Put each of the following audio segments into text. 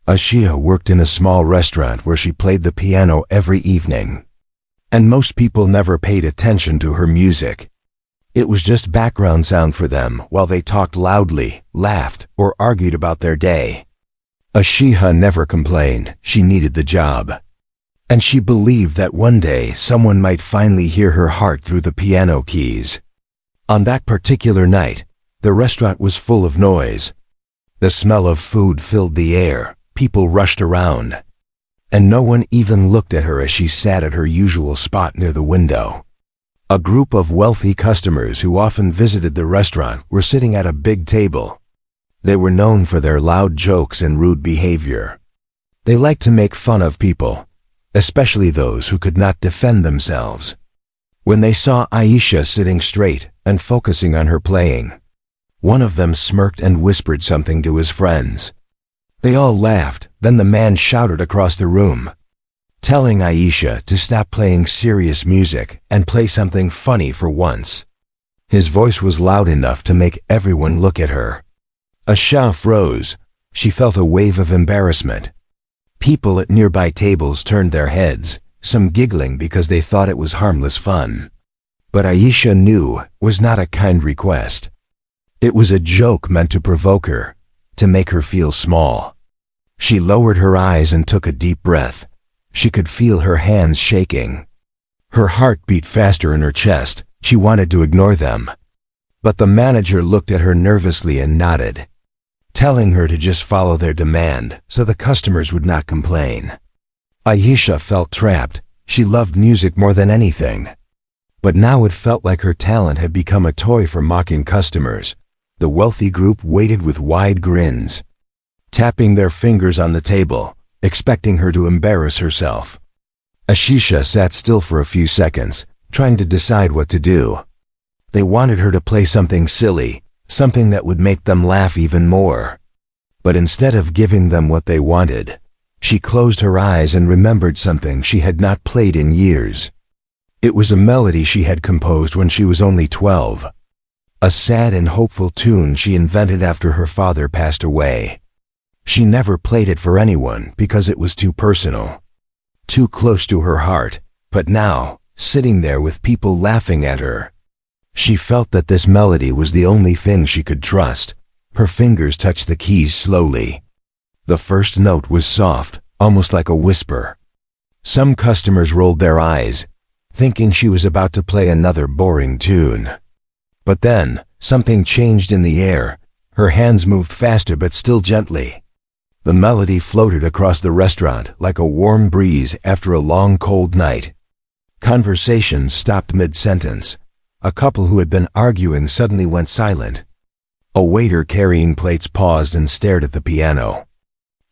Ashia worked in a small restaurant where she played the piano every evening. And most people never paid attention to her music. It was just background sound for them while they talked loudly, laughed, or argued about their day. Ashia never complained. She needed the job. And she believed that one day someone might finally hear her heart through the piano keys. On that particular night, the restaurant was full of noise. The smell of food filled the air, people rushed around, and no one even looked at her as she sat at her usual spot near the window. A group of wealthy customers who often visited the restaurant were sitting at a big table. They were known for their loud jokes and rude behavior. They liked to make fun of people, especially those who could not defend themselves. When they saw Aisha sitting straight and focusing on her playing, one of them smirked and whispered something to his friends. They all laughed. Then the man shouted across the room, telling Aisha to stop playing serious music and play something funny for once. His voice was loud enough to make everyone look at her. Aisha froze. She felt a wave of embarrassment. People at nearby tables turned their heads, some giggling because they thought it was harmless fun. But Aisha knew it was not a kind request. It was a joke meant to provoke her, to make her feel small. She lowered her eyes and took a deep breath. She could feel her hands shaking. Her heart beat faster in her chest. She wanted to ignore them. But the manager looked at her nervously and nodded, telling her to just follow their demand so the customers would not complain. Aisha felt trapped. She loved music more than anything. But now it felt like her talent had become a toy for mocking customers. The wealthy group waited with wide grins, tapping their fingers on the table, expecting her to embarrass herself. Aisha sat still for a few seconds, trying to decide what to do. They wanted her to play something silly, something that would make them laugh even more. But instead of giving them what they wanted, she closed her eyes and remembered something she had not played in years. It was a melody she had composed when she was only 12. A sad and hopeful tune she invented after her father passed away. She never played it for anyone because it was too personal, too close to her heart. But now, sitting there with people laughing at her, she felt that this melody was the only thing she could trust. Her fingers touched the keys slowly. The first note was soft, almost like a whisper. Some customers rolled their eyes, thinking she was about to play another boring tune. But then, something changed in the air. Her hands moved faster but still gently. The melody floated across the restaurant like a warm breeze after a long cold night. Conversations stopped mid-sentence. A couple who had been arguing suddenly went silent. A waiter carrying plates paused and stared at the piano.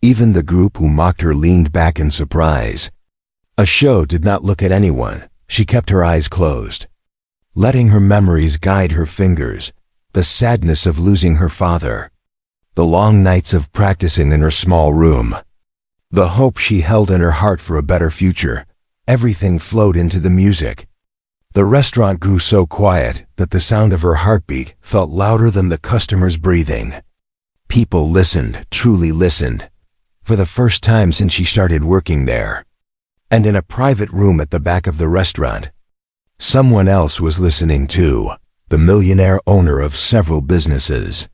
Even the group who mocked her leaned back in surprise. Aisha did not look at anyone. She kept her eyes closed, letting her memories guide her fingers. The sadness of losing her father, the long nights of practicing in her small room, the hope she held in her heart for a better future. Everything flowed into the music. The restaurant grew so quiet that the sound of her heartbeat felt louder than the customers' breathing. People listened, truly listened, for the first time since she started working there. And in a private room at the back of the restaurant, someone else was listening too, the millionaire owner of several businesses.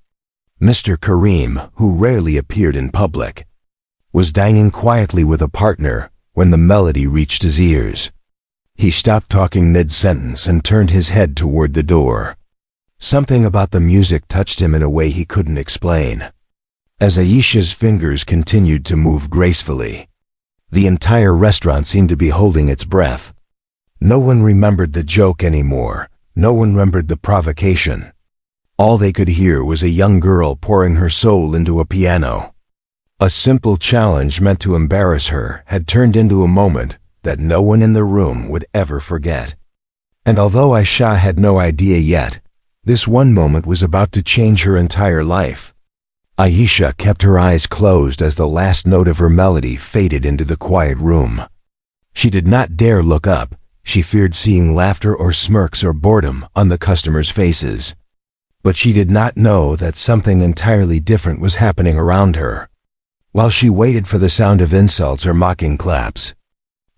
Mr. Kareem, who rarely appeared in public, was dining quietly with a partner when the melody reached his ears. He stopped talking mid-sentence and turned his head toward the door. Something about the music touched him in a way he couldn't explain. As Aisha's fingers continued to move gracefully, the entire restaurant seemed to be holding its breath. No one remembered the joke anymore. No one remembered the provocation. All they could hear was a young girl pouring her soul into a piano. A simple challenge meant to embarrass her had turned into a moment that no one in the room would ever forget. And although Aisha had no idea yet, this one moment was about to change her entire life. Aisha kept her eyes closed as the last note of her melody faded into the quiet room. She did not dare look up. She feared seeing laughter or smirks or boredom on the customers' faces. But she did not know that something entirely different was happening around her. while she waited for the sound of insults or mocking claps.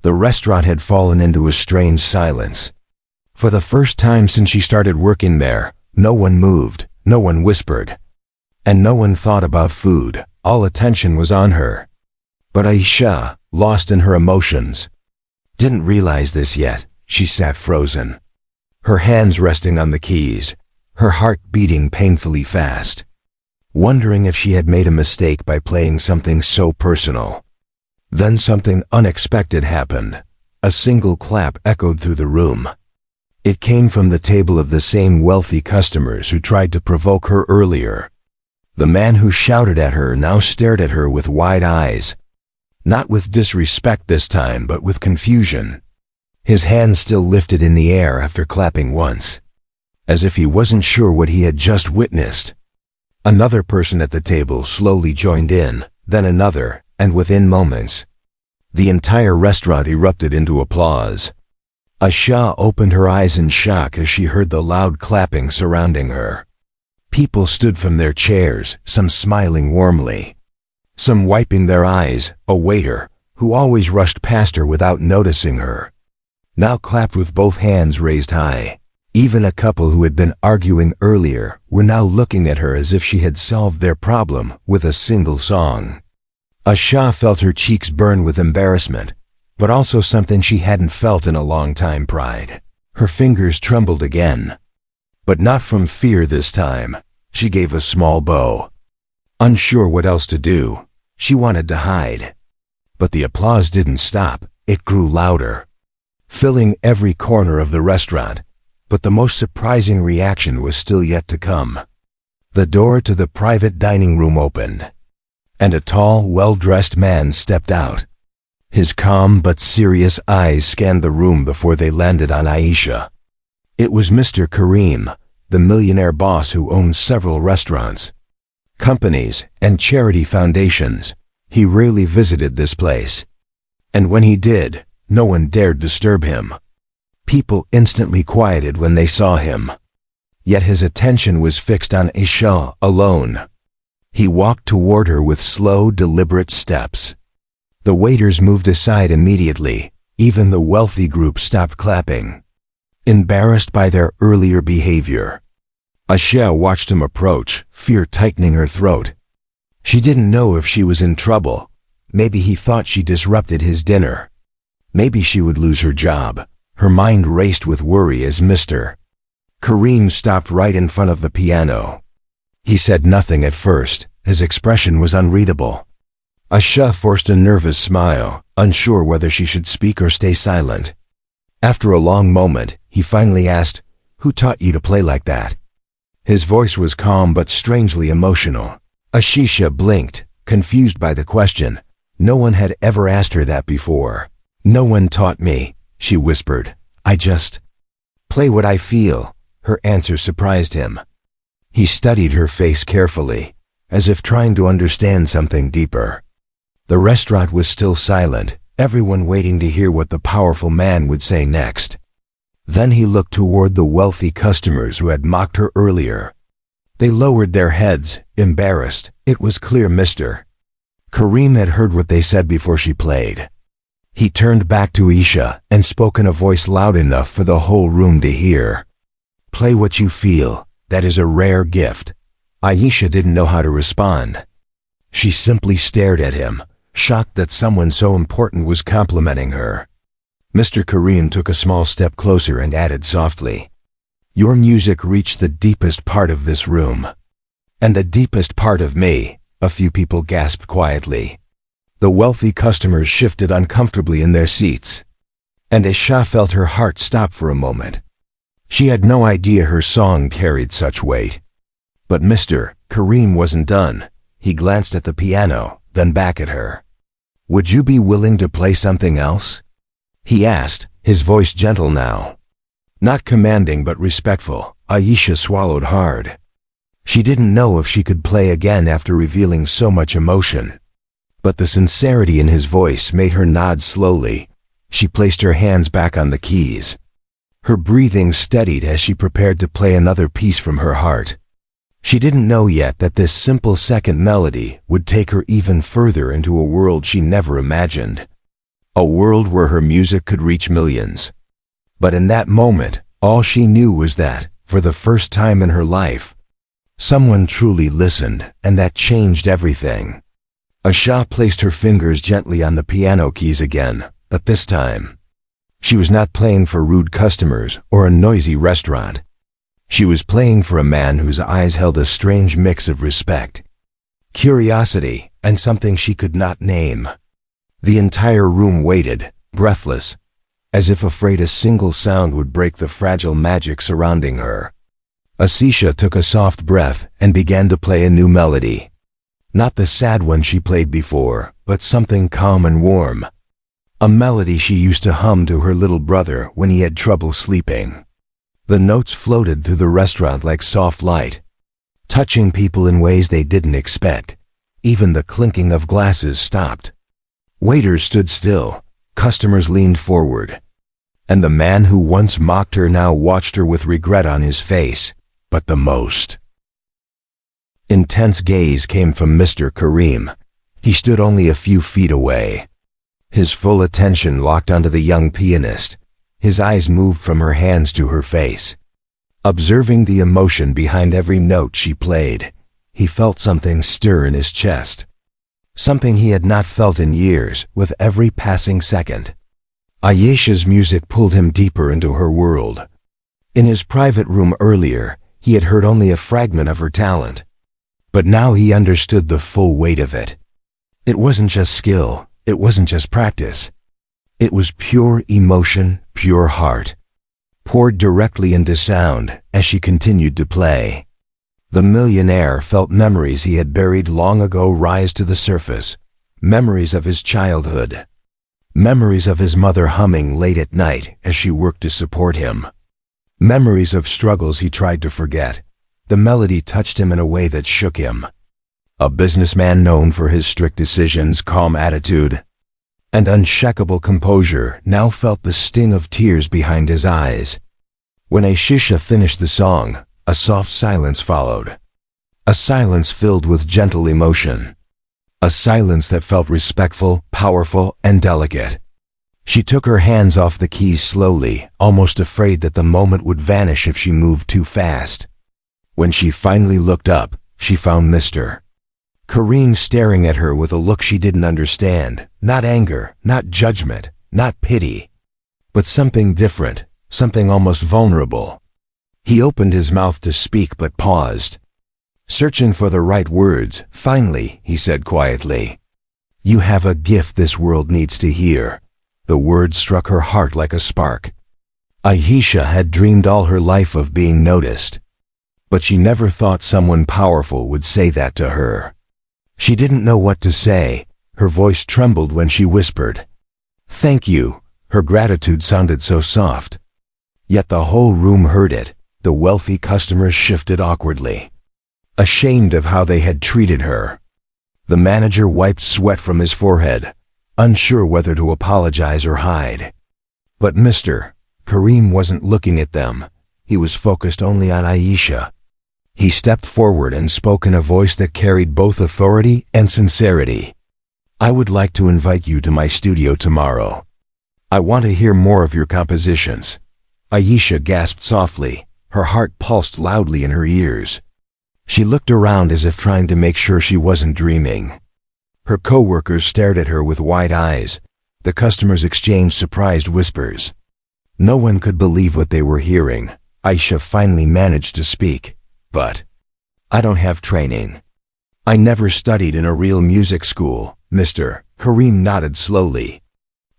The restaurant had fallen into a strange silence. For the first time since she started working there, no one moved, no one whispered, and no one thought about food. All attention was on her. But Aisha, lost in her emotions, didn't realize this yet. She sat frozen, her hands resting on the keys, her heart beating painfully fast, wondering if she had made a mistake by playing something so personal. Then something unexpected happened. A single clap echoed through the room. It came from the table of the same wealthy customers who tried to provoke her earlier. The man who shouted at her now stared at her with wide eyes, not with disrespect this time, but with confusion. His hand still lifted in the air after clapping once, as if he wasn't sure what he had just witnessed. Another person at the table slowly joined in, then another, and within moments, the entire restaurant erupted into applause. Aisha opened her eyes in shock as she heard the loud clapping surrounding her. People stood from their chairs, some smiling warmly, some wiping their eyes. A waiter, who always rushed past her without noticing her, now clapped with both hands raised high. Even a couple who had been arguing earlier were now looking at her as if she had solved their problem with a single song. Aisha felt her cheeks burn with embarrassment, but also something she hadn't felt in a long time: pride. Her fingers trembled again, but not from fear this time. She gave a small bow. Unsure what else to do, she wanted to hide. But the applause didn't stop. It grew louder, filling every corner of the restaurant. But the most surprising reaction was still yet to come. The door to the private dining room opened, and a tall, well-dressed man stepped out. His calm but serious eyes scanned the room before they landed on Aisha. It was Mr. Karim, the millionaire boss who owns several restaurants, companies, and charity foundations. He rarely visited this place, and when he did, no one dared disturb him. People instantly quieted when they saw him. Yet his attention was fixed on Aisha alone. He walked toward her with slow, deliberate steps. The waiters moved aside immediately. Even the wealthy group stopped clapping, embarrassed by their earlier behavior. Aisha watched him approach, fear tightening her throat. She didn't know if she was in trouble. Maybe he thought she disrupted his dinner. Maybe she would lose her job. Her mind raced with worry as Mr. Karim stopped right in front of the piano. He said nothing at first. His expression was unreadable. Aisha forced a nervous smile, unsure whether she should speak or stay silent. After a long moment, he finally asked, "Who taught you to play like that?" His voice was calm but strangely emotional. Aisha blinked, confused by the question. No one had ever asked her that before. "No one taught me," she whispered. "I just play what I feel." Her answer surprised him. He studied her face carefully, as if trying to understand something deeper. The restaurant was still silent, everyone waiting to hear what the powerful man would say next. Then he looked toward the wealthy customers who had mocked her earlier. They lowered their heads, embarrassed. It was clear Mr. Karim had heard what they said before she played. He turned back to Aisha and spoke in a voice loud enough for the whole room to hear. "Play what you feel. That is a rare gift." Aisha didn't know how to respond. She simply stared at him, shocked that someone so important was complimenting her. Mr. Karim took a small step closer and added softly, "Your music reached the deepest part of this room." "And the deepest part of me," a few people gasped quietly. The wealthy customers shifted uncomfortably in their seats, and Aisha felt her heart stop for a moment. She had no idea her song carried such weight. But Mr. Karim wasn't done. He glanced at the piano, then back at her. "Would you be willing to play something else?" he asked, his voice gentle now. Not commanding but respectful. Aisha swallowed hard. She didn't know if she could play again after revealing so much emotion. But the sincerity in his voice made her nod slowly. She placed her hands back on the keys. Her breathing steadied as she prepared to play another piece from her heart. She didn't know yet that this simple second melody would take her even further into a world she never imagined. A world where her music could reach millions. But in that moment, all she knew was that, for the first time in her life, someone truly listened, and that changed everything. Aisha placed her fingers gently on the piano keys again, but this time, she was not playing for rude customers or a noisy restaurant. She was playing for a man whose eyes held a strange mix of respect, curiosity, and something she could not name. The entire room waited, breathless, as if afraid a single sound would break the fragile magic surrounding her. Aisha took a soft breath and began to play a new melody. Not the sad one she played before, but something calm and warm. A melody she used to hum to her little brother when he had trouble sleeping. The notes floated through the restaurant like soft light, touching people in ways they didn't expect. Even the clinking of glasses stopped. Waiters stood still, customers leaned forward, and the man who once mocked her now watched her with regret on his face. But the most intense gaze came from Mr. Kareem. He stood only a few feet away. His full attention locked onto the young pianist. His eyes moved from her hands to her face. Observing the emotion behind every note she played, he felt something stir in his chest. Something he had not felt in years, with every passing second. Aisha's music pulled him deeper into her world. In his private room earlier, he had heard only a fragment of her talent. But now he understood the full weight of it. It wasn't just skill, it wasn't just practice. It was pure emotion, pure heart, poured directly into sound as she continued to play. The millionaire felt memories he had buried long ago rise to the surface, memories of his childhood, memories of his mother humming late at night as she worked to support him, memories of struggles he tried to forget. The melody touched him in a way that shook him. A businessman known for his strict decisions, calm attitude, and unshakable composure now felt the sting of tears behind his eyes. When Aisha finished the song, a soft silence followed. A silence filled with gentle emotion. A silence that felt respectful, powerful, and delicate. She took her hands off the keys slowly, almost afraid that the moment would vanish if she moved too fast. When she finally looked up, she found Mr. Kareem staring at her with a look she didn't understand. Not anger, not judgment, not pity, but something different, something almost vulnerable. He opened his mouth to speak but paused. Searching for the right words, finally, he said quietly, "You have a gift this world needs to hear." The words struck her heart like a spark. Aisha had dreamed all her life of being noticed, but she never thought someone powerful would say that to her. She didn't know what to say. Her voice trembled when she whispered, "Thank you." Her gratitude sounded so soft. Yet the whole room heard it. The wealthy customers shifted awkwardly, ashamed of how they had treated her. The manager wiped sweat from his forehead, unsure whether to apologize or hide. But Mr. Kareem wasn't looking at them. He was focused only on Aisha. He stepped forward and spoke in a voice that carried both authority and sincerity. "I would like to invite you to my studio tomorrow. I want to hear more of your compositions." Aisha gasped softly. Her heart pulsed loudly in her ears. She looked around as if trying to make sure she wasn't dreaming. Her co-workers stared at her with wide eyes. The customers exchanged surprised whispers. No one could believe what they were hearing. Aisha finally managed to speak. "But I don't have training. I never studied in a real music school." Mr. Kareem nodded slowly.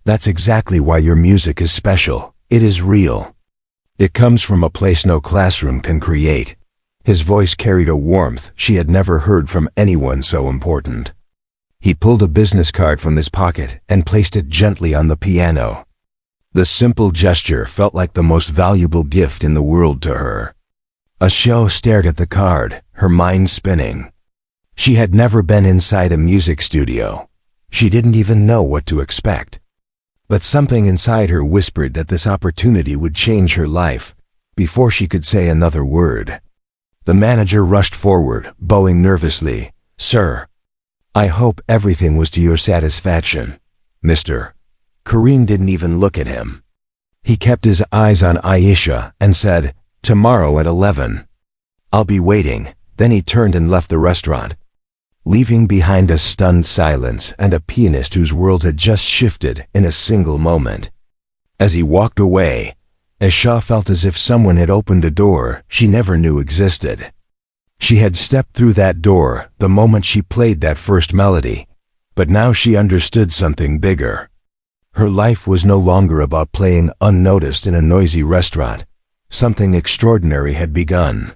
"That's exactly why your music is special. It is real. It comes from a place no classroom can create." His voice carried a warmth she had never heard from anyone so important. He pulled a business card from his pocket and placed it gently on the piano. The simple gesture felt like the most valuable gift in the world to her. Aisha stared at the card, her mind spinning. She had never been inside a music studio. She didn't even know what to expect. But something inside her whispered that this opportunity would change her life. Before she could say another word, The manager rushed forward, bowing nervously. "Sir, I hope everything was to your satisfaction, Mr." Kareem didn't even look at him. He kept his eyes on Aisha and said, "Tomorrow at 11. I'll be waiting." Then he turned and left the restaurant, leaving behind a stunned silence and a pianist whose world had just shifted in a single moment. As he walked away, Aisha felt as if someone had opened a door she never knew existed. She had stepped through that door the moment she played that first melody, but now she understood something bigger. Her life was no longer about playing unnoticed in a noisy restaurant. Something extraordinary had begun,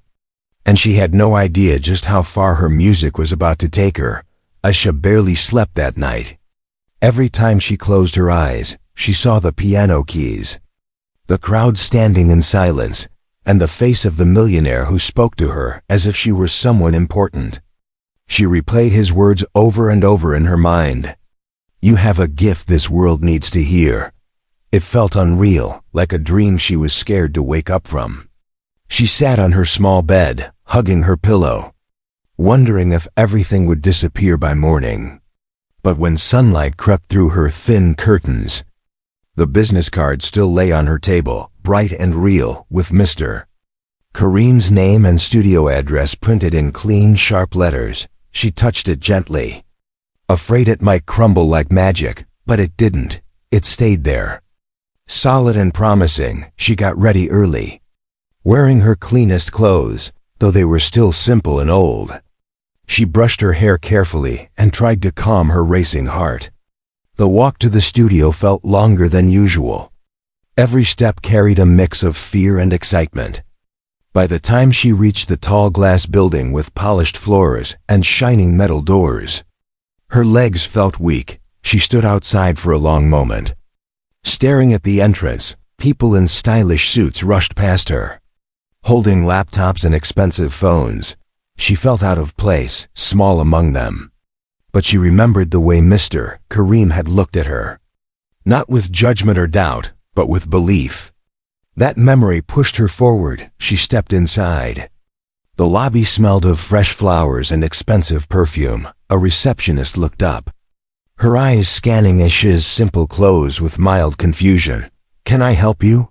and she had no idea just how far her music was about to take her. Aisha barely slept that night. Every time she closed her eyes, she saw the piano keys, the crowd standing in silence, and the face of the millionaire who spoke to her as if she were someone important. She replayed his words over and over in her mind. "You have a gift this world needs to hear." It felt unreal, like a dream she was scared to wake up from. She sat on her small bed, hugging her pillow, wondering if everything would disappear by morning. But when sunlight crept through her thin curtains, the business card still lay on her table, bright and real, with Mr. Kareem's name and studio address printed in clean, sharp letters. She touched it gently, afraid it might crumble like magic, but it didn't. It stayed there, solid and promising. She got ready early, wearing her cleanest clothes, though they were still simple and old. She brushed her hair carefully and tried to calm her racing heart. The walk to the studio felt longer than usual. Every step carried a mix of fear and excitement. By the time she reached the tall glass building with polished floors and shining metal doors, her legs felt weak. She stood outside for a long moment, staring at the entrance. People in stylish suits rushed past her, holding laptops and expensive phones. She felt out of place, small among them. But she remembered the way Mr. Kareem had looked at her, not with judgment or doubt, but with belief. That memory pushed her forward. She stepped inside. The lobby smelled of fresh flowers and expensive perfume. A receptionist looked up, her eyes scanning Aisha's simple clothes with mild confusion. "Can I help you?"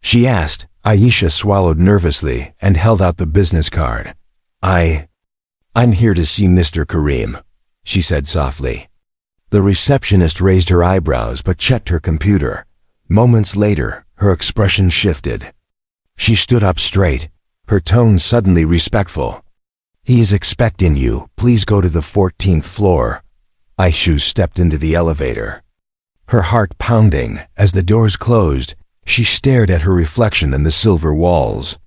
she asked. Aisha swallowed nervously and held out the business card. I'm here to see Mr. Kareem," she said softly. The receptionist raised her eyebrows but checked her computer. Moments later, her expression shifted. She stood up straight, her tone suddenly respectful. "He is expecting you. Please go to the 14th floor." Aisha stepped into the elevator, her heart pounding. As the doors closed, she stared at her reflection in the silver walls.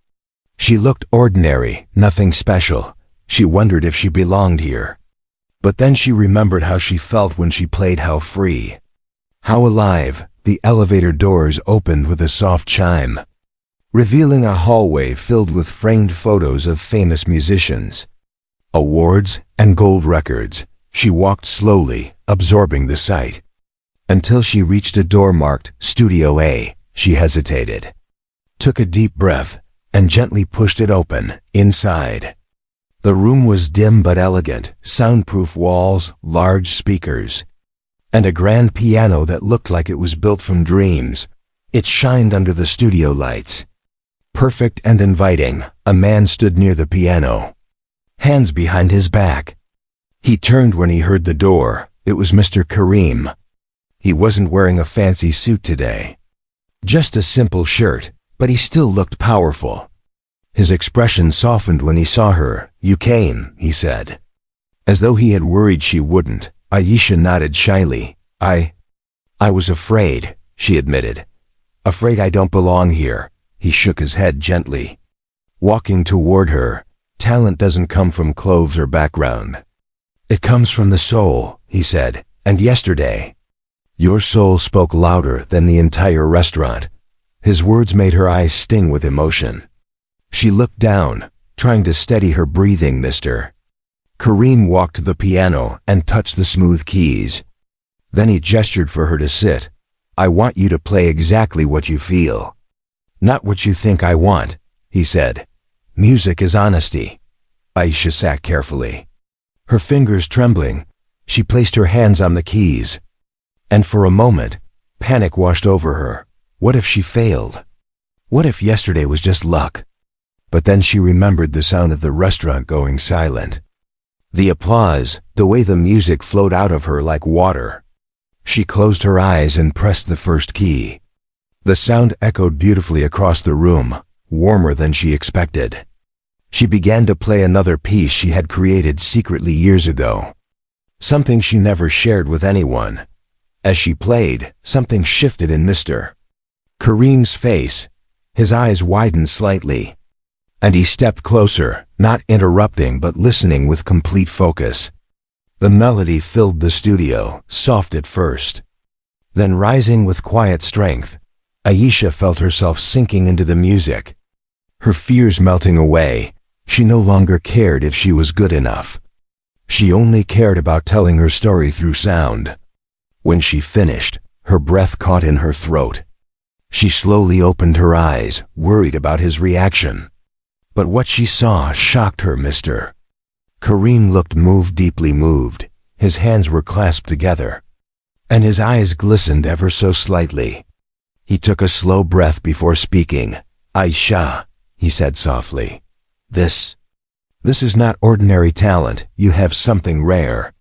She looked ordinary, nothing special. She wondered if she belonged here. But then she remembered how she felt when she played, how free, how alive. The elevator doors opened with a soft chime, revealing a hallway filled with framed photos of famous musicians, awards, and gold records. She walked slowly, absorbing the sight, until she reached a door marked Studio A. She hesitated, took a deep breath, and gently pushed it open. Inside, the room was dim but elegant, soundproof walls, large speakers, and a grand piano that looked like it was built from dreams. It shined under the studio lights, perfect and inviting. A man stood near the piano, hands behind his back. He turned when he heard the door. It was Mr. Kareem. He wasn't wearing a fancy suit today, just a simple shirt, but he still looked powerful. His expression softened when he saw her. "You came," he said, as though he had worried she wouldn't. Aisha nodded shyly. I was afraid," she admitted. "Afraid I don't belong here." He shook his head gently, walking toward her. "Talent doesn't come from clothes or background. It comes from the soul," he said. "And yesterday, your soul spoke louder than the entire restaurant." His words made her eyes sting with emotion. She looked down, trying to steady her breathing. Mr. Kareem walked to the piano and touched the smooth keys. Then he gestured for her to sit. "I want you to play exactly what you feel, not what you think I want," he said. Music is honesty. Aisha sat carefully. Her fingers trembling, she placed her hands on the keys. And for a moment, panic washed over her. What if she failed? What if yesterday was just luck? But then she remembered the sound of the restaurant going silent. The applause, the way the music flowed out of her like water. She closed her eyes and pressed the first key. The sound echoed beautifully across the room, warmer than she expected. She began to play another piece she had created secretly years ago. Something she never shared with anyone. As she played, something shifted in Mr. Kareem's face. His eyes widened slightly. And he stepped closer, not interrupting but listening with complete focus. The melody filled the studio, soft at first. Then rising with quiet strength, Aisha felt herself sinking into the music. Her fears melting away, she no longer cared if she was good enough. She only cared about telling her story through sound. When she finished, her breath caught in her throat. She slowly opened her eyes, worried about his reaction. But what she saw shocked her. Mr. Kareem looked deeply moved. His hands were clasped together, and his eyes glistened ever so slightly. He took a slow breath before speaking. Aisha, he said softly, this is not ordinary talent. You have something rare,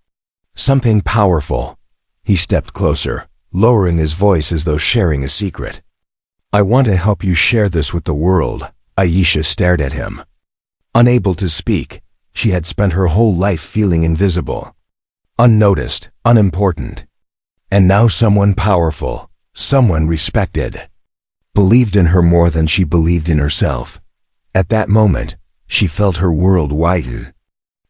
something powerful. He stepped closer, lowering his voice as though sharing a secret. I want to help you share this with the world. Aisha stared at him. Unable to speak, she had spent her whole life feeling invisible, unnoticed, unimportant. And now someone powerful, someone respected, believed in her more than she believed in herself. At that moment, she felt her world widen,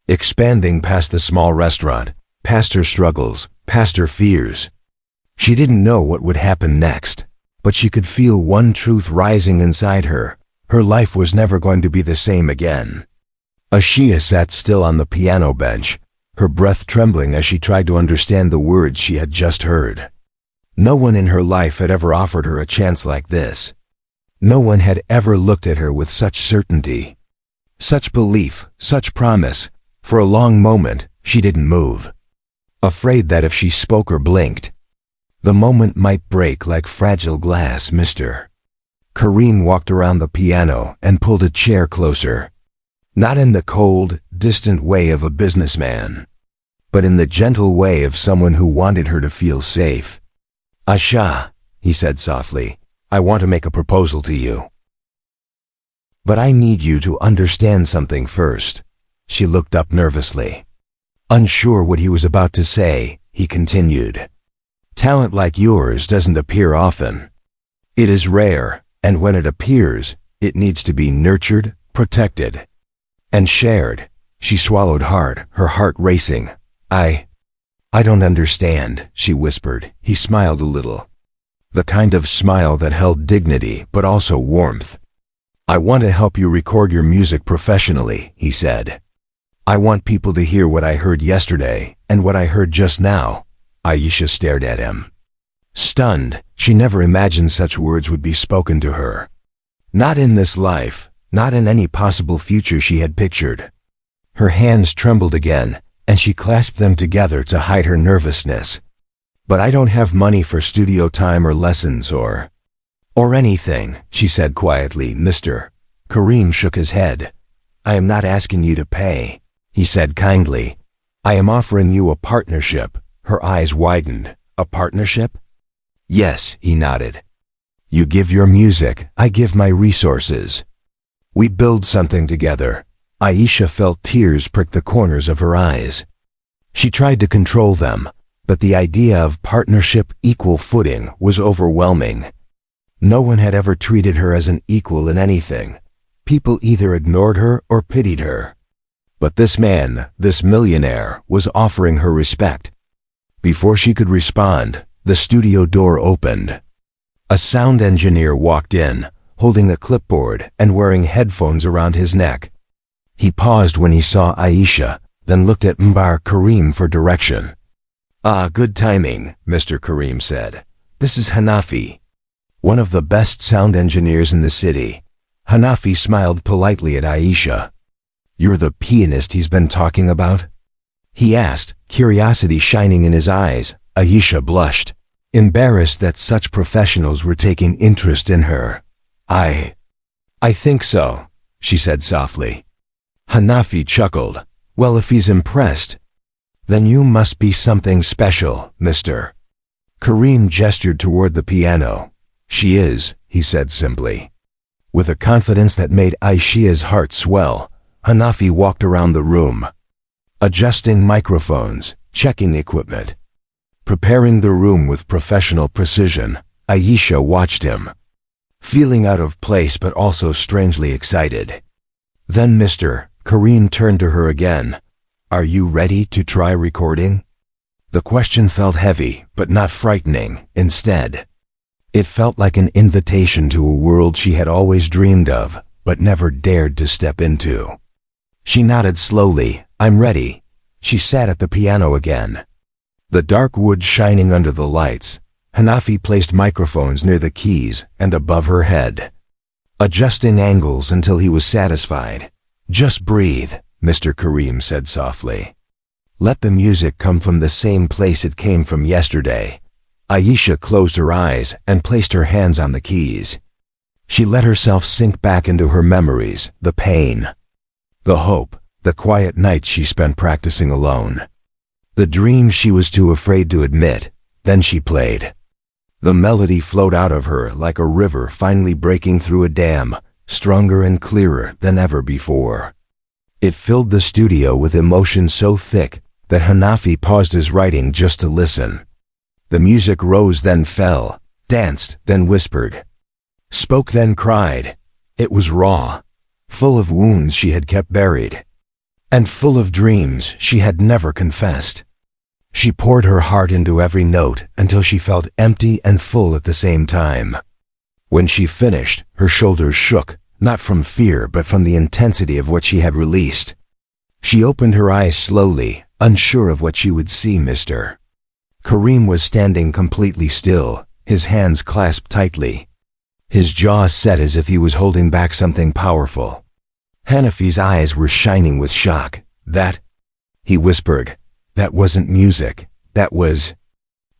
expanding past the small restaurant, past her struggles, past her fears. She didn't know what would happen next, but she could feel one truth rising inside her. Her life was never going to be the same again. Aisha sat still on the piano bench, her breath trembling as she tried to understand the words she had just heard. No one in her life had ever offered her a chance like this. No one had ever looked at her with such certainty, such belief, such promise. For a long moment, she didn't move, afraid that if she spoke or blinked, the moment might break like fragile glass. Mr. Kareem walked around the piano and pulled a chair closer. Not in the cold, distant way of a businessman, but in the gentle way of someone who wanted her to feel safe. Aisha, he said softly, I want to make a proposal to you. But I need you to understand something first. She looked up nervously. Unsure what he was about to say, he continued. Talent like yours doesn't appear often. It is rare, and when it appears, it needs to be nurtured, protected, and shared. She swallowed hard, her heart racing. I don't understand, she whispered. He smiled a little. The kind of smile that held dignity but also warmth. I want to help you record your music professionally, he said. I want people to hear what I heard yesterday and what I heard just now. Aisha stared at him, stunned. She never imagined such words would be spoken to her. Not in this life, not in any possible future she had pictured. Her hands trembled again, and she clasped them together to hide her nervousness. But I don't have money for studio time or lessons or anything, she said quietly. Mr. Kareem shook his head. I am not asking you to pay, he said kindly. I am offering you a partnership. Her eyes widened. A partnership? Yes, he nodded. You give your music, I give my resources. We build something together. Aisha felt tears prick the corners of her eyes. She tried to control them, but the idea of partnership, equal footing, was overwhelming. No one had ever treated her as an equal in anything. People either ignored her or pitied her. But this man, this millionaire, was offering her respect. Before she could respond, the studio door opened. A sound engineer walked in, holding a clipboard and wearing headphones around his neck. He paused when he saw Aisha, then looked at Mr. Kareem for direction. Ah, good timing, Mr. Kareem said. This is Hanafi, one of the best sound engineers in the city. Hanafi smiled politely at Aisha. "You're the pianist he's been talking about?" he asked, curiosity shining in his eyes. Aisha blushed, embarrassed that such professionals were taking interest in her. I think so," she said softly. Hanafi chuckled. "Well, if he's impressed, then you must be something special, mister." Kareem gestured toward the piano. "She is," he said simply. With a confidence that made Aisha's heart swell, Hanafi walked around the room, adjusting microphones, checking equipment, preparing the room with professional precision. Aisha watched him, feeling out of place but also strangely excited. Then Mr. Kareem turned to her again. "Are you ready to try recording?" The question felt heavy, but not frightening. Instead, it felt like an invitation to a world she had always dreamed of, but never dared to step into. She nodded slowly. "I'm ready." She sat at the piano again, the dark wood shining under the lights. Hanafi placed microphones near the keys and above her head, adjusting angles until he was satisfied. "Just breathe," Mr. Kareem said softly. "Let the music come from the same place it came from yesterday." Aisha closed her eyes and placed her hands on the keys. She let herself sink back into her memories, the pain, the hope, the quiet nights she spent practicing alone, the dreams she was too afraid to admit. Then she played. The melody flowed out of her like a river finally breaking through a dam, stronger and clearer than ever before. It filled the studio with emotion so thick that Hanafi paused his writing just to listen. The music rose then fell, danced then whispered, spoke then cried. It was raw, full of wounds she had kept buried, and full of dreams she had never confessed. She poured her heart into every note until she felt empty and full at the same time. When she finished, her shoulders shook, not from fear but from the intensity of what she had released. She opened her eyes slowly, unsure of what she would see. Mr. Kareem was standing completely still, his hands clasped tightly, his jaw set as if he was holding back something powerful. Hanafi's eyes were shining with shock. "That," he whispered, "that wasn't music. That was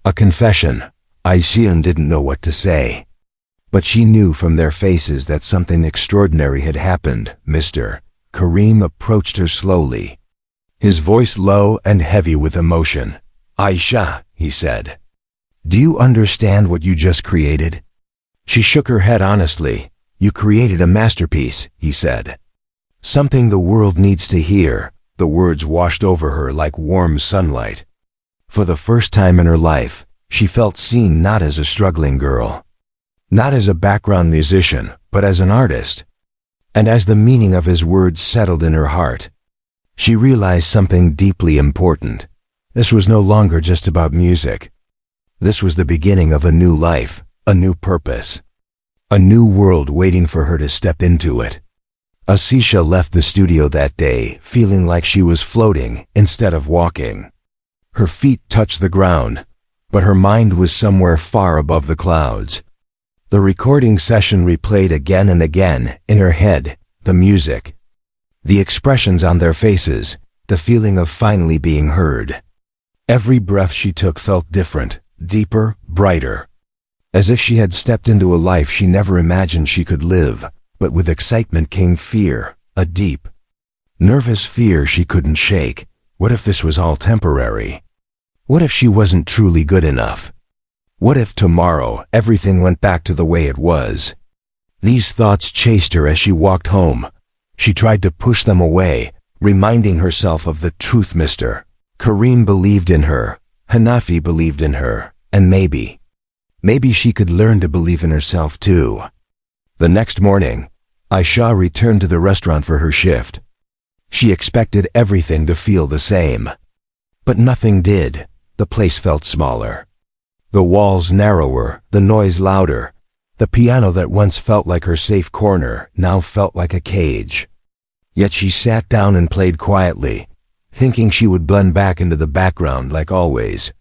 a confession." Aisha didn't know what to say, but she knew from their faces that something extraordinary had happened. Mr. Kareem approached her slowly, his voice low and heavy with emotion. "Aisha," he said, "do you understand what you just created?" She shook her head honestly. "You created a masterpiece," he said. "Something the world needs to hear." The words washed over her like warm sunlight. For the first time in her life, she felt seen, not as a struggling girl, not as a background musician, but as an artist. And as the meaning of his words settled in her heart, she realized something deeply important. This was no longer just about music. This was the beginning of a new life, a new purpose, a new world waiting for her to step into it. Aisha left the studio that day feeling like she was floating instead of walking. Her feet touched the ground, but her mind was somewhere far above the clouds. The recording session replayed again and again in her head, the music, the expressions on their faces, the feeling of finally being heard. Every breath she took felt different, deeper, brighter, as if she had stepped into a life she never imagined she could live. But with excitement came fear, a deep, nervous fear she couldn't shake. What if this was all temporary? What if she wasn't truly good enough? What if tomorrow everything went back to the way it was? These thoughts chased her as she walked home. She tried to push them away, reminding herself of the truth. Mr. Kareem believed in her, Hanafi believed in her, and maybe she could learn to believe in herself too. The next morning, Aisha returned to the restaurant for her shift. She expected everything to feel the same, but nothing did. The place felt smaller, the walls narrower, the noise louder. The piano that once felt like her safe corner now felt like a cage. Yet she sat down and played quietly, thinking she would blend back into the background like always.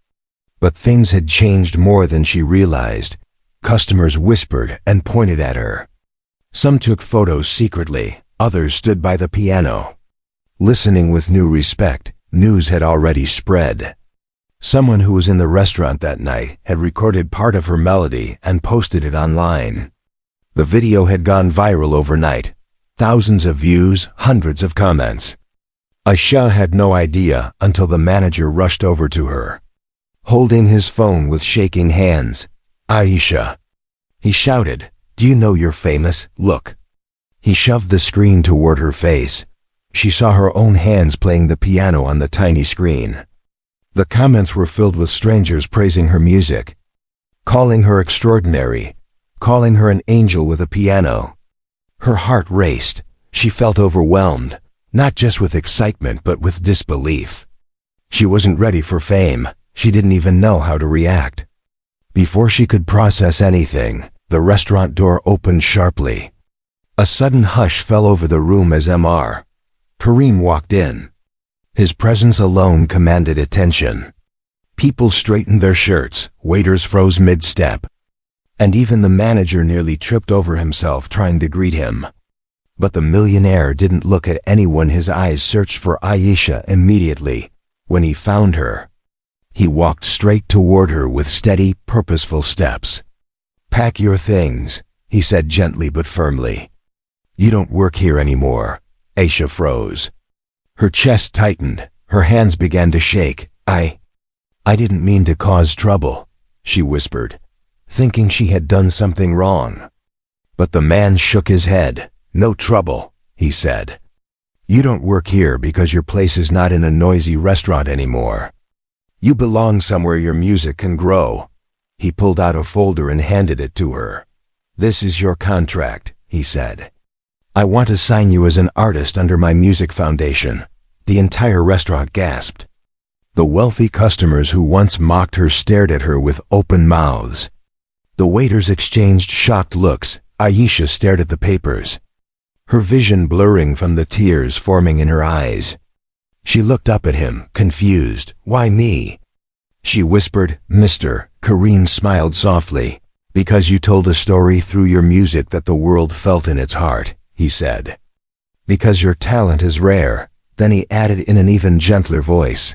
But things had changed more than she realized. Customers whispered and pointed at her. Some took photos secretly, others stood by the piano. Listening with new respect, news had already spread. Someone who was in the restaurant that night had recorded part of her melody and posted it online. The video had gone viral overnight. Thousands of views, hundreds of comments. Aisha had no idea until the manager rushed over to her. Holding his phone with shaking hands, "Aisha," he shouted, "do you know you're famous? Look." He shoved the screen toward her face. She saw her own hands playing the piano on the tiny screen. The comments were filled with strangers praising her music, calling her extraordinary, calling her an angel with a piano. Her heart raced. She felt overwhelmed, not just with excitement but with disbelief. She wasn't ready for fame. She didn't even know how to react. Before she could process anything, the restaurant door opened sharply. A sudden hush fell over the room as Mr. Kareem walked in. His presence alone commanded attention. People straightened their shirts, waiters froze mid-step, and even the manager nearly tripped over himself trying to greet him. But the millionaire didn't look at anyone. His eyes searched for Aisha immediately. When he found her, he walked straight toward her with steady, purposeful steps. "Pack your things," he said gently but firmly. "You don't work here anymore." Aisha froze. Her chest tightened. Her hands began to shake. I didn't mean to cause trouble," she whispered, thinking she had done something wrong. But the man shook his head. "No trouble," he said. "You don't work here because your place is not in a noisy restaurant anymore. You belong somewhere your music can grow." He pulled out a folder and handed it to her. "This is your contract," he said. "I want to sign you as an artist under my music foundation." The entire restaurant gasped. The wealthy customers who once mocked her stared at her with open mouths. The waiters exchanged shocked looks. Aisha stared at the papers, her vision blurring from the tears forming in her eyes. She looked up at him, confused. "Why me?" she whispered. "Mr. Kareem smiled softly. "Because you told a story through your music that the world felt in its heart," he said. "Because your talent is rare." Then he added in an even gentler voice,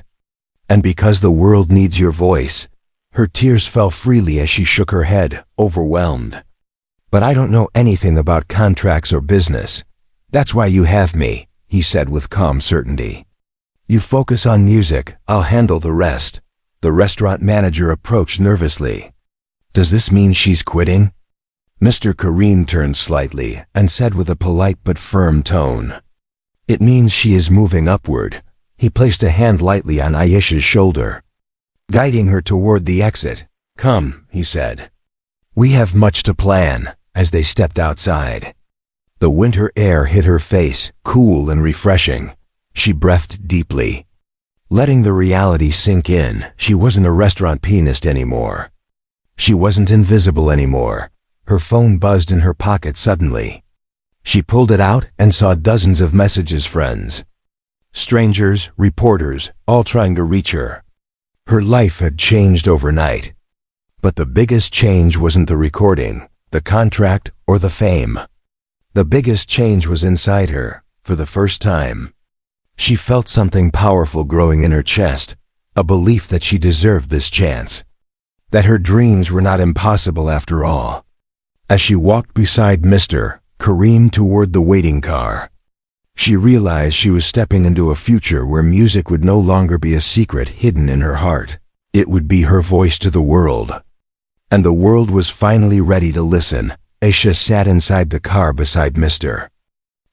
"And because the world needs your voice." Her tears fell freely as she shook her head, overwhelmed. "But I don't know anything about contracts or business. That's why you have me," he said with calm certainty. "You focus on music, I'll handle the rest." The restaurant manager approached nervously. "Does this mean she's quitting?" Mr. Kareem turned slightly and said with a polite but firm tone, "It means she is moving upward." He placed a hand lightly on Aisha's shoulder, guiding her toward the exit. "Come," he said. "We have much to plan." As they stepped outside, the winter air hit her face, cool and refreshing. She breathed deeply, letting the reality sink in. She wasn't a restaurant pianist anymore. She wasn't invisible anymore. Her phone buzzed in her pocket suddenly. She pulled it out and saw dozens of messages, friends, strangers, reporters, all trying to reach her. Her life had changed overnight. But the biggest change wasn't the recording, the contract, or the fame. The biggest change was inside her. For the first time, she felt something powerful growing in her chest, a belief that she deserved this chance, that her dreams were not impossible after all. As she walked beside Mr. Kareem toward the waiting car, she realized she was stepping into a future where music would no longer be a secret hidden in her heart. It would be her voice to the world. And the world was finally ready to listen. Aisha sat inside the car beside Mr.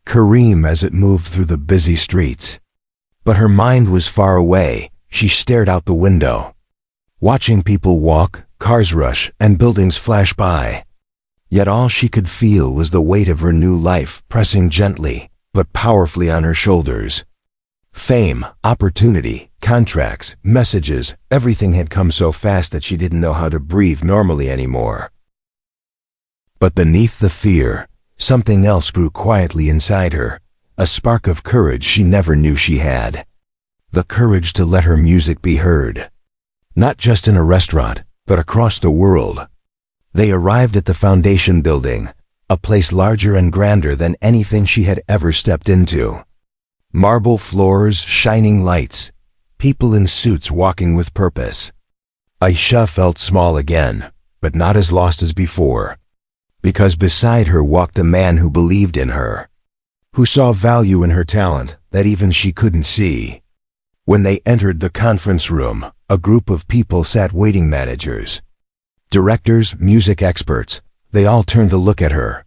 Kareem as it moved through the busy streets. But her mind was far away. She stared out the window, watching people walk, cars rush, and buildings flash by. Yet all she could feel was the weight of her new life pressing gently but powerfully on her shoulders. Fame, opportunity, contracts, messages, everything had come so fast that she didn't know how to breathe normally anymore. But beneath the fear, something else grew quietly inside her, a spark of courage she never knew she had. The courage to let her music be heard. Not just in a restaurant, but across the world. They arrived at the foundation building. a place larger and grander than anything she had ever stepped into. Marble floors, shining lights, people in suits walking with purpose. Aisha felt small again, but not as lost as before, because beside her walked a man who believed in her, who saw value in her talent that even she couldn't see. When they entered the conference room, a group of people sat waiting: managers, directors, music experts. They all turned to look at her,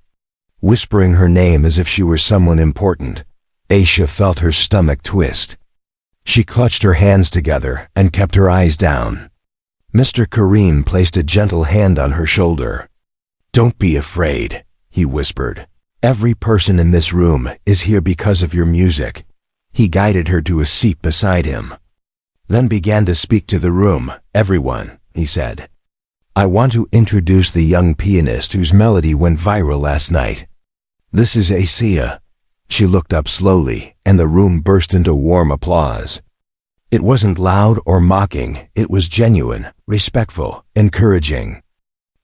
whispering her name as if she were someone important. Aisha felt her stomach twist. She clutched her hands together and kept her eyes down. Mr. Kareem placed a gentle hand on her shoulder. "Don't be afraid," he whispered. "Every person in this room is here because of your music." He guided her to a seat beside him, then began to speak to the room. "Everyone," he said, "I want to introduce the young pianist whose melody went viral last night. This is Aisha." She looked up slowly, and the room burst into warm applause. It wasn't loud or mocking, it was genuine, respectful, encouraging.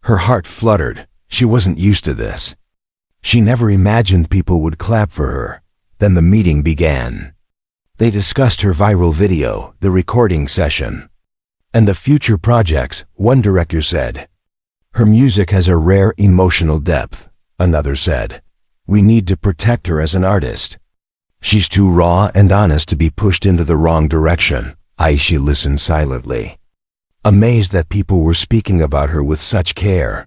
Her heart fluttered. She wasn't used to this. She never imagined people would clap for her. Then the meeting began. They discussed her viral video, the recording session, and the future projects. One director said, "Her music has a rare emotional depth." Another said, "We need to protect her as an artist. She's too raw and honest to be pushed into the wrong direction." Aisha listened silently, amazed that people were speaking about her with such care,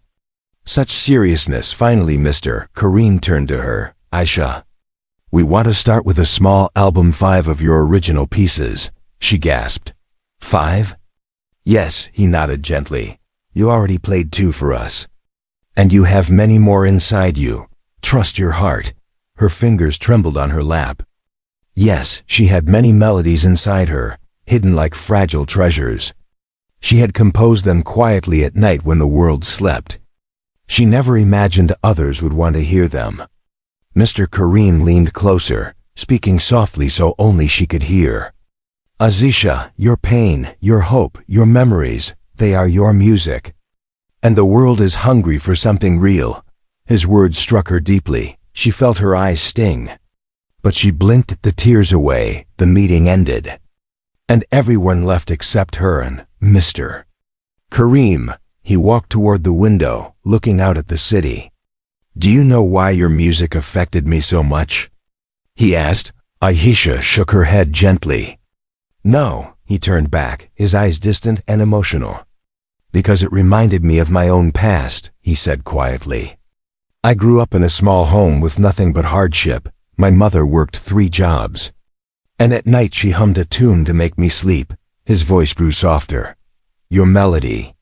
such seriousness. Finally, Mr. Kareem turned to her. "Aisha, we want to start with a small album, 5 of your original pieces." She gasped. "5? Yes," he nodded gently. "You already played 2 for us. And you have many more inside you. Trust your heart." Her fingers trembled on her lap. Yes, she had many melodies inside her, hidden like fragile treasures. She had composed them quietly at night when the world slept. She never imagined others would want to hear them. Mr. Kareem leaned closer, speaking softly so only she could hear. "Aisha, your pain, your hope, your memories, they are your music. And the world is hungry for something real." His words struck her deeply. She felt her eyes sting. But she blinked the tears away. The meeting ended, and everyone left except her and Mr. Kareem. He walked toward the window, looking out at the city. "Do you know why your music affected me so much?" he asked. Aisha shook her head gently. "No," he turned back, his eyes distant and emotional. "Because it reminded me of my own past," he said quietly. "I grew up in a small home with nothing but hardship. My mother worked 3 jobs, and at night she hummed a tune to make me sleep." His voice grew softer. "Your melody,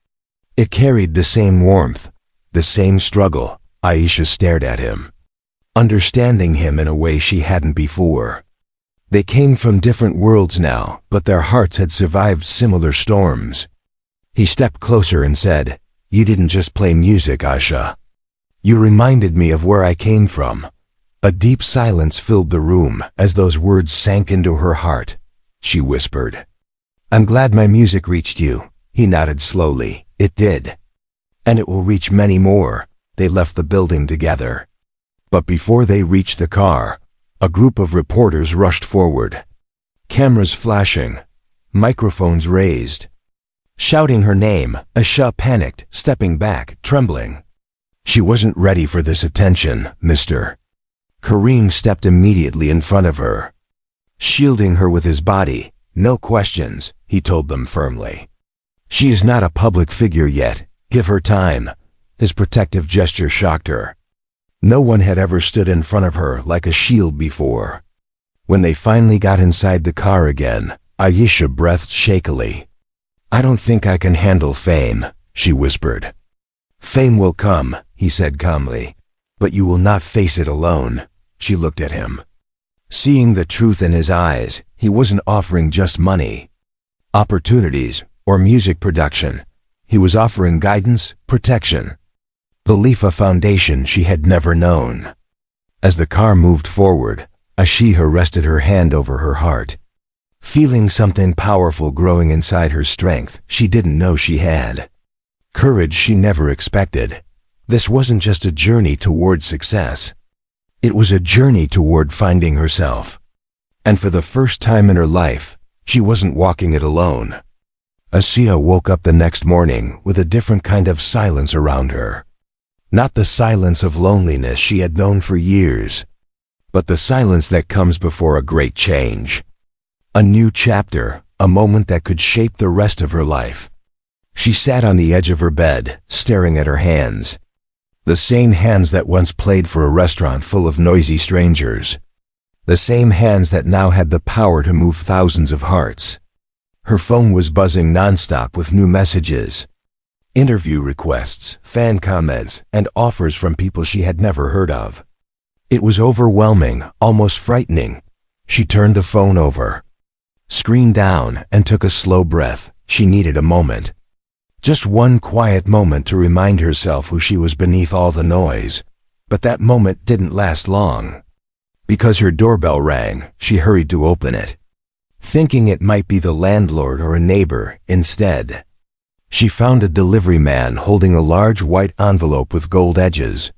it carried the same warmth, the same struggle." Aisha stared at him, understanding him in a way she hadn't before. They came from different worlds now, but their hearts had survived similar storms. He stepped closer and said, "You didn't just play music, Aisha. You reminded me of where I came from." A deep silence filled the room as those words sank into her heart. She whispered, "I'm glad my music reached you." He nodded slowly. "It did. And it will reach many more." They left the building together. But before they reached the car, a group of reporters rushed forward, cameras flashing, microphones raised. Shouting her name, Aisha panicked, stepping back, trembling. She wasn't ready for this attention. Mr. Kareem stepped immediately in front of her, shielding her with his body. "No questions," he told them firmly. "She is not a public figure yet. Give her time." His protective gesture shocked her. No one had ever stood in front of her like a shield before. When they finally got inside the car again, Aisha breathed shakily. "I don't think I can handle fame," she whispered. "Fame will come," he said calmly, "but you will not face it alone." She looked at him. Seeing the truth in his eyes, he wasn't offering just money, opportunities, or music production. He was offering guidance, protection, belief, a foundation she had never known. As the car moved forward, Aisha rested her hand over her heart, feeling something powerful growing inside her, strength she didn't know she had, courage she never expected. This wasn't just a journey toward success. It was a journey toward finding herself. And for the first time in her life, she wasn't walking it alone. Asia woke up the next morning with a different kind of silence around her. Not the silence of loneliness she had known for years, but the silence that comes before a great change. A new chapter, a moment that could shape the rest of her life. She sat on the edge of her bed, staring at her hands. The same hands that once played for a restaurant full of noisy strangers. The same hands that now had the power to move thousands of hearts. Her phone was buzzing nonstop with new messages. Interview requests, fan comments, and offers from people she had never heard of. It was overwhelming, almost frightening. She turned the phone over, screen down, and took a slow breath. She needed a moment. Just one quiet moment to remind herself who she was beneath all the noise. But that moment didn't last long. Because her doorbell rang, she hurried to open it, thinking it might be the landlord or a neighbor. Instead, she found a delivery man holding a large white envelope with gold edges.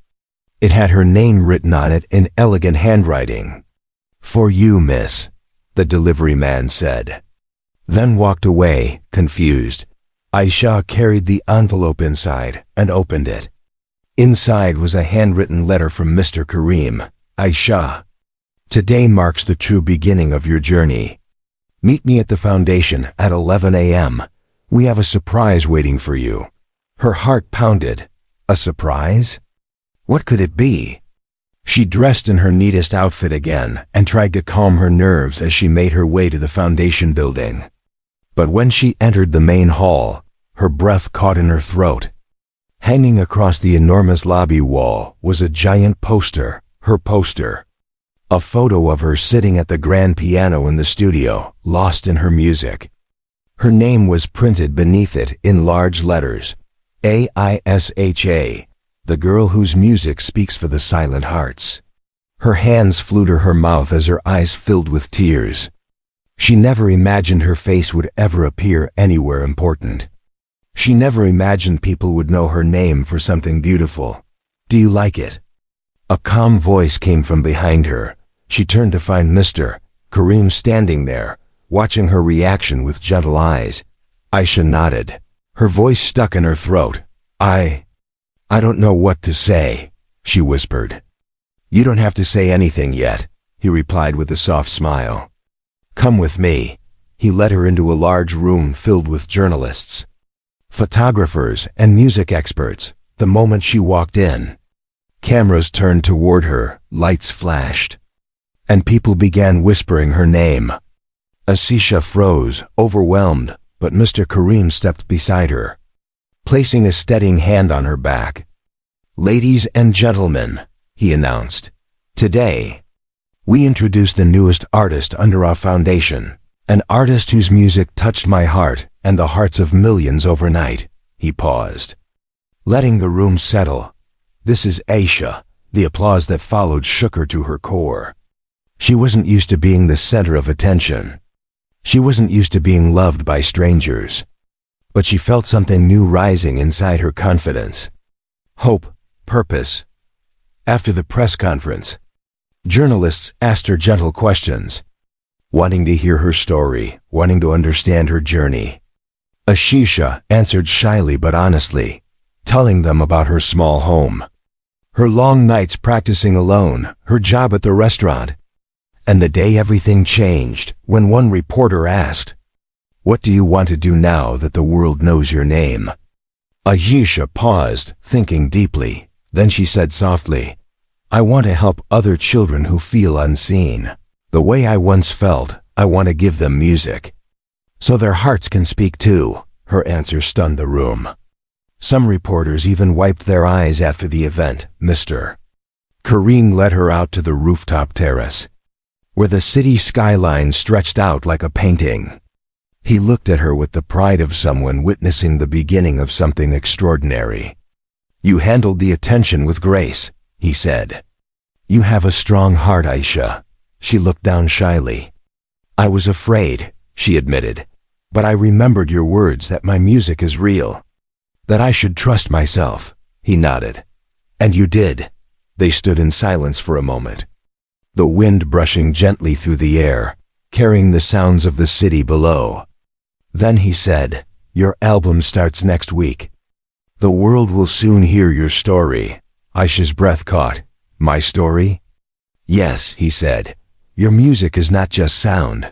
It had her name written on it in elegant handwriting. "For you, miss," the delivery man said. Then walked away, confused. Aisha carried the envelope inside and opened it. Inside was a handwritten letter from Mr. Karim. "Aisha, today marks the true beginning of your journey. Meet me at the foundation at 11 a.m. We have a surprise waiting for you." Her heart pounded. A surprise? What could it be? She dressed in her neatest outfit again and tried to calm her nerves as she made her way to the foundation building. But when she entered the main hall, her breath caught in her throat. Hanging across the enormous lobby wall was a giant poster, her poster. A photo of her sitting at the grand piano in the studio, lost in her music. Her name was printed beneath it in large letters. Aisha, the girl whose music speaks for the silent hearts. Her hands flew to her mouth as her eyes filled with tears. She never imagined her face would ever appear anywhere important. She never imagined people would know her name for something beautiful. "Do you like it?" A calm voice came from behind her. She turned to find Mr. Karim standing there, watching her reaction with gentle eyes. Aisha nodded. Her voice stuck in her throat. I don't know what to say," she whispered. "You don't have to say anything yet," he replied with a soft smile. "Come with me." He led her into a large room filled with journalists, photographers, and music experts. The moment she walked in, cameras turned toward her, lights flashed, and people began whispering her name. Aisha froze, overwhelmed, but Mr. Karim stepped beside her, placing a steadying hand on her back. "Ladies and gentlemen," he announced, "today, we introduce the newest artist under our foundation, an artist whose music touched my heart and the hearts of millions overnight." He paused, letting the room settle. "This is Aisha." The applause that followed shook her to her core. She wasn't used to being the center of attention. She wasn't used to being loved by strangers. But she felt something new rising inside her: confidence, hope, purpose. After the press conference, journalists asked her gentle questions, wanting to hear her story, wanting to understand her journey. Aisha answered shyly but honestly, telling them about her small home, her long nights practicing alone, her job at the restaurant, and the day everything changed when one reporter asked, "What do you want to do now that the world knows your name?" Aisha paused, thinking deeply. Then she said softly, "I want to help other children who feel unseen. The way I once felt, I want to give them music, so their hearts can speak too." Her answer stunned the room. Some reporters even wiped their eyes after the event. Mr. Karim led her out to the rooftop terrace, where the city skyline stretched out like a painting. He looked at her with the pride of someone witnessing the beginning of something extraordinary. "You handled the attention with grace," he said. "You have a strong heart, Aisha." She looked down shyly. "I was afraid," she admitted, "but I remembered your words that my music is real, that I should trust myself." He nodded. And you did. They stood in silence for a moment, the wind brushing gently through the air, carrying the sounds of the city below. Then he said, "Your album starts next week. The world will soon hear your story." Aisha's breath caught. "My story?" "Yes," he said. "Your music is not just sound.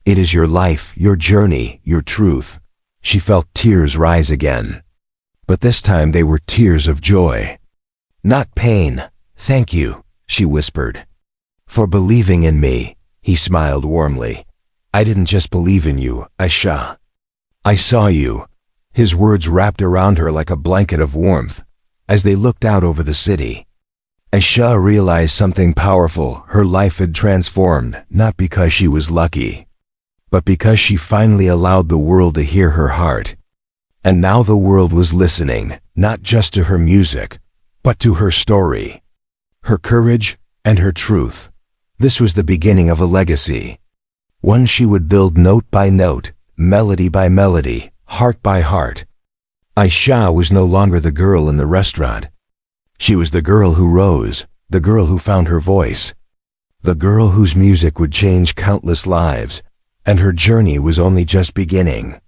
It is your life, your journey, your truth." She felt tears rise again. But this time they were tears of joy. "Not pain. Thank you," she whispered. "For believing in me," he smiled warmly. "I didn't just believe in you, Aisha. I saw you." His words wrapped around her like a blanket of warmth. As they looked out over the city, Aisha realized something powerful. Her life had transformed, not because she was lucky, but because she finally allowed the world to hear her heart. And now the world was listening, not just to her music, but to her story, her courage, and her truth. This was the beginning of a legacy, one she would build note by note, melody by melody, heart by heart. Aisha was no longer the girl in the restaurant. She was the girl who rose, the girl who found her voice, the girl whose music would change countless lives, and her journey was only just beginning.